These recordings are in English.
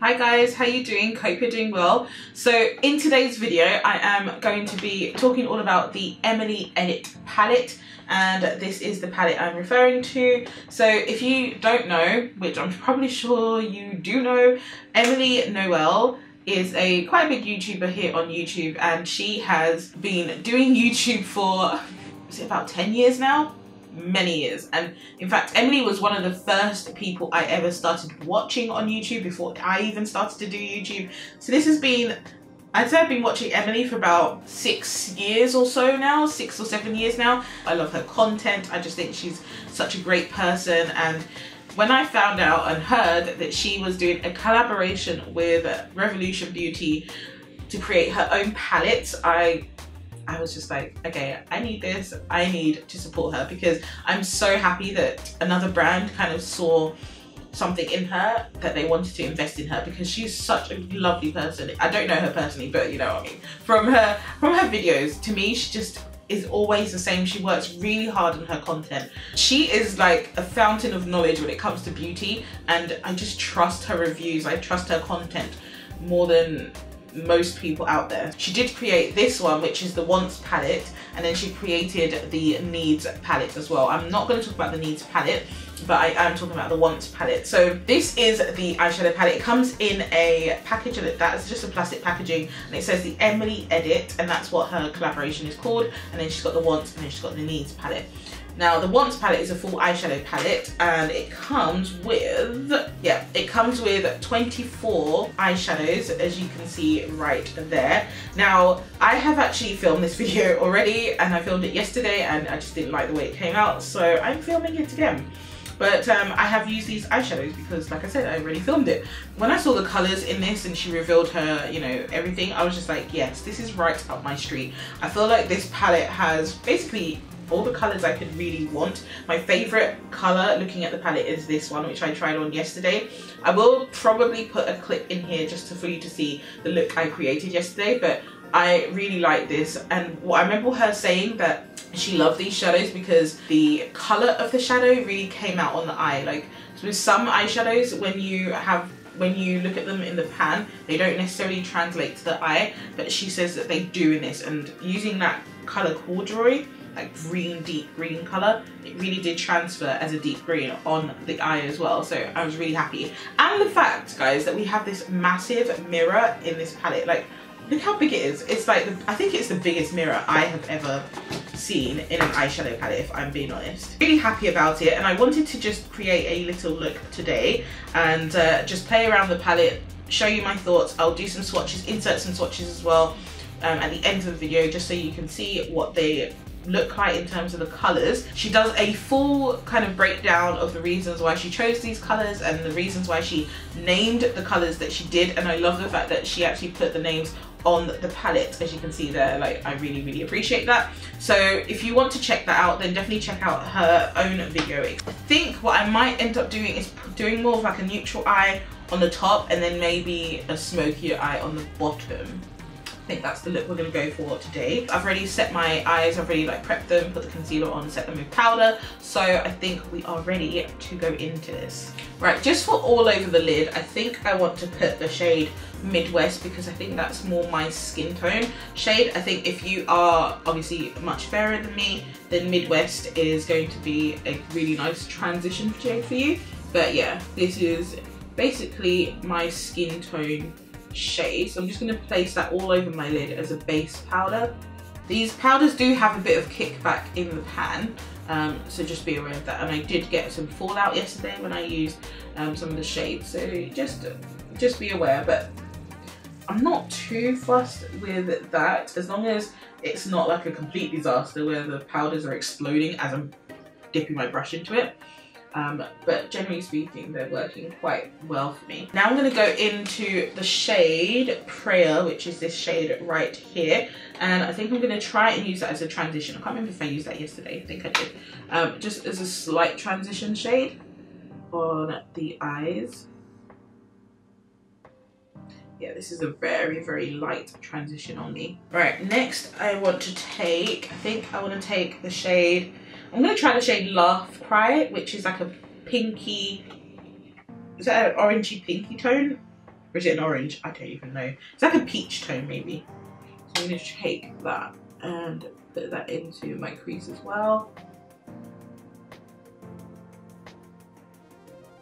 Hi guys, how you doing? Hope you're doing well. So in today's video I am going to be talking all about the Emily Edit palette, and this is the palette I'm referring to. So if you don't know, which I'm probably sure you do know, Emily Noel is quite a big YouTuber here on YouTube, and she has been doing YouTube for, is it about 10 years now? Many years. And in fact, Emily was one of the first people I ever started watching on YouTube before I even started to do YouTube. So this has been, I'd say I've been watching Emily for about 6 years or so now, 6 or 7 years now. I love her content. I just think she's such a great person. And when I found out and heard that she was doing a collaboration with Revolution Beauty to create her own palette, I was just like, okay, I need this. I need to support her, because I'm so happy that another brand kind of saw something in her that they wanted to invest in her, because she's such a lovely person. I don't know her personally, but you know what I mean. From her videos, to me, she just is always the same. She works really hard on her content. She is like a fountain of knowledge when it comes to beauty, and I just trust her reviews. I trust her content more than most people out there. She did create this one, which is the Wants palette, and then she created the Needs palette as well. I'm not going to talk about the Needs palette, but I am talking about the Wants palette. So this is the eyeshadow palette. It comes in a package, and that's just a plastic packaging, and it says the Emily Edit, and that's what her collaboration is called. And then she's got the Wants, and then she's got the Needs palette. Now the Wants palette is a full eyeshadow palette, and it comes with, it comes with 24 eyeshadows, as you can see right there. Now I have actually filmed this video already, and I filmed it yesterday, and I just didn't like the way it came out, so I'm filming it again. But I have used these eyeshadows because, like I said, I already filmed it. When I saw the colours in this and she revealed her, you know, everything, I was just like, yes, this is right up my street. I feel like this palette has basically all the colours I could really want. My favourite colour looking at the palette is this one, which I tried on yesterday. I will probably put a clip in here just for you to see the look I created yesterday, but I really like this. And I remember her saying that she loved these shadows because the colour of the shadow really came out on the eye. Like with some eyeshadows, when you look at them in the pan, they don't necessarily translate to the eye, but she says that they do in this. And using that colour corduroy, like green, deep green colour, it really did transfer as a deep green on the eye as well. So I was really happy. And the fact, guys, that we have this massive mirror in this palette. Like, look how big it is. It's like, I think it's the biggest mirror I have ever seen in an eyeshadow palette, if I'm being honest. Really happy about it, and I wanted to just create a little look today and just play around the palette, show you my thoughts. I'll do some swatches, insert some swatches as well at the end of the video, just so you can see what they look like in terms of the colours. She does a full kind of breakdown of the reasons why she chose these colours and the reasons why she named the colours that she did, and I love the fact that she actually put the names on the palette, as you can see there. Like, I really appreciate that. So if you want to check that out, then definitely check out her own video. I think what I might end up doing is doing more of like a neutral eye on the top, and then maybe a smokier eye on the bottom. I think that's the look we're going to go for today. I've already set my eyes, I've already like prepped them, put the concealer on, set them with powder, so I think we are ready to go into this. Right, just for all over the lid, I think I want to put the shade Midwest, because I think that's more my skin tone shade. I think if you are obviously much fairer than me, then Midwest is going to be a really nice transition shade for you. But yeah, this is basically my skin tone shade, so I'm just going to place that all over my lid as a base powder. These powders do have a bit of kickback in the pan, so just be aware of that. And I did get some fallout yesterday when I used some of the shades, so just be aware. But I'm not too fussed with that, as long as it's not like a complete disaster where the powders are exploding as I'm dipping my brush into it. But generally speaking, they're working quite well for me. Now I'm going to go into the shade Prayer, which is this shade right here, and I think I'm going to try and use that as a transition. I can't remember if I used that yesterday. I think I did. Just as a slight transition shade on the eyes. Yeah, this is a very light transition on me. Right, next I want to take, the shade, I'm going to try the shade Laugh Cry, which is like a pinky, is that an orangey pinky tone? Or is it an orange? I don't even know. It's like a peach tone maybe. So I'm going to take that and put that into my crease as well.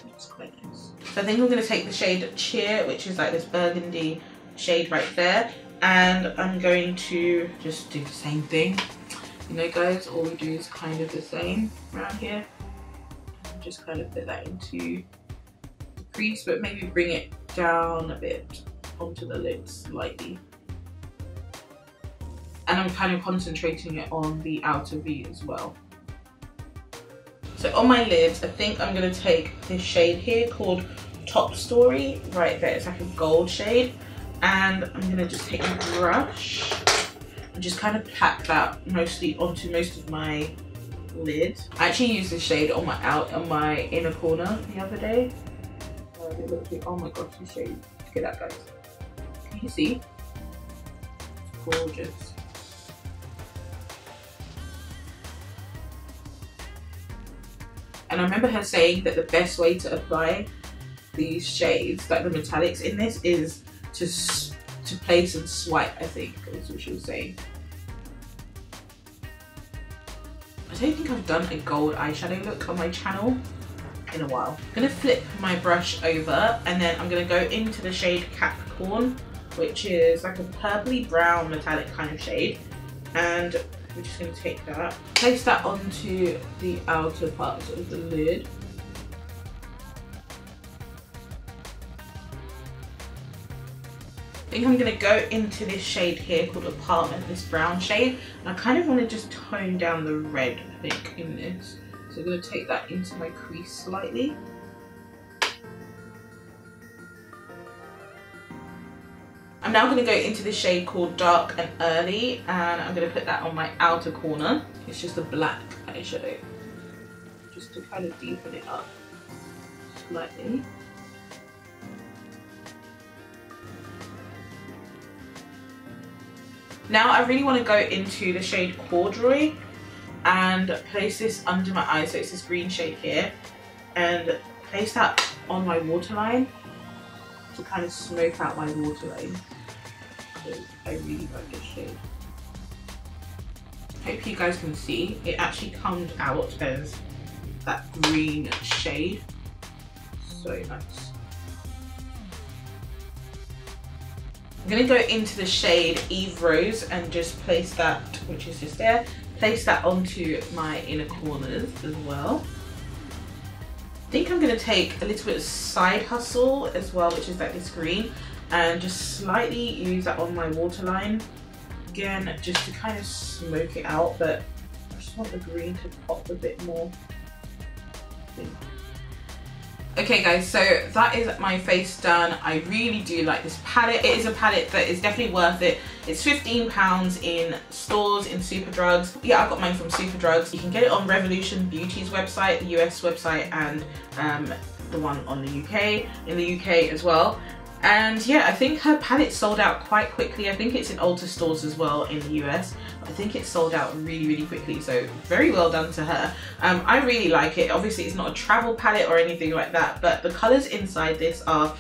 That's quite nice. So I think I'm going to take the shade Cheer, which is like this burgundy shade right there. And I'm going to just do the same thing. You know guys, all we do is kind of the same around here. And just kind of put that into the crease, but maybe bring it down a bit onto the lid slightly. And I'm kind of concentrating it on the outer V as well. So on my lids, I think I'm going to take this shade here called Top Story right there. It's like a gold shade. And I'm going to just take a brush and just kind of pack that mostly onto most of my lid. I actually used this shade on my inner corner the other day. It looks like, oh my gosh, this shade. Look at that, guys. Can you see? It's gorgeous. And I remember her saying that the best way to apply these shades, like the metallics in this, is to place and swipe, I think is what she was saying. I don't think I've done a gold eyeshadow look on my channel in a while. I'm going to flip my brush over and then I'm going to go into the shade Capricorn, which is like a purpley brown metallic kind of shade. And we're just going to take that, place that onto the outer parts of the lid. I think I'm going to go into this shade here called Apartment, this brown shade. And I kind of want to just tone down the red, I think, in this. So I'm going to take that into my crease slightly. I'm now going to go into this shade called Dark and Early, and I'm going to put that on my outer corner. It's just a black eyeshadow, just to kind of deepen it up slightly. Now I really want to go into the shade Corduroy and place this under my eye, so it's this green shade here, and place that on my waterline to kind of smoke out my waterline. So I really like this shade. Hope you guys can see, it actually comes out as that green shade. So nice. I'm going to go into the shade Eve Rose and just place that, which is just there, place that onto my inner corners as well. I think I'm going to take a little bit of Side Hustle as well, which is like this green, and just slightly use that on my waterline. Again, just to kind of smoke it out, but I just want the green to pop a bit more. Okay guys, so that is my face done. I really do like this palette. It is a palette that is definitely worth it. It's £15 in stores, in Superdrugs. Yeah, I got mine from Superdrugs. You can get it on Revolution Beauty's website, the US website, and the one on the UK, in the UK as well. And yeah, I think her palette sold out quite quickly. I think it's in Ulta stores as well in the US. I think it sold out really, really quickly, so very well done to her. I really like it. Obviously, it's not a travel palette or anything like that, but the colours inside this are,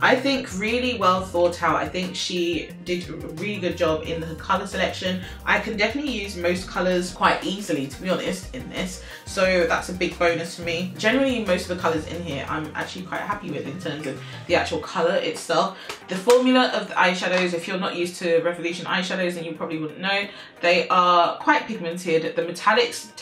I think, really well thought out. I think she did a really good job in her colour selection. I can definitely use most colours quite easily, to be honest, in this. So that's a big bonus for me. Generally, most of the colours in here I'm actually quite happy with in terms of the actual colour itself. The formula of the eyeshadows, if you're not used to Revolution eyeshadows, then you probably wouldn't know, they are quite pigmented. The metallics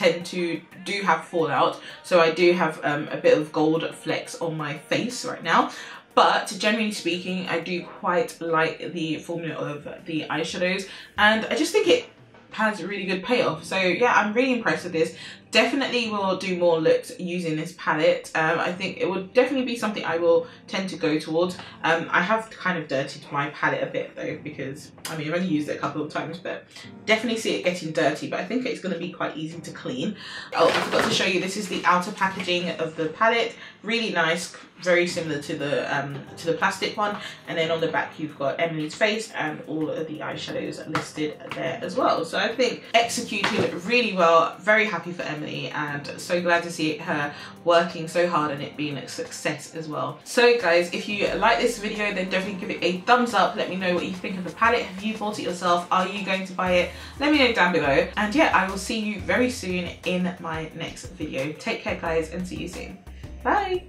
do have fallout. So I do have a bit of gold flecks on my face right now. But generally speaking, I do quite like the formula of the eyeshadows, and I just think it has a really good payoff. So yeah, I'm really impressed with this. Definitely will do more looks using this palette. I think it would definitely be something I will tend to go towards. I have kind of dirtied my palette a bit though, because I mean, I've only used it a couple of times, but definitely see it getting dirty, but I think it's going to be quite easy to clean. Oh, I forgot to show you, this is the outer packaging of the palette. Really nice, very similar to the plastic one, and then on the back you've got Emily's face and all of the eyeshadows listed there as well. So I think executed really well. Very happy for Emily. Emily, and so glad to see her working so hard and it being a success as well. So guys, if you like this video, then definitely give it a thumbs up. Let me know what you think of the palette. Have you bought it yourself? Are you going to buy it? Let me know down below. And yeah, I will see you very soon in my next video. Take care guys, and see you soon. Bye.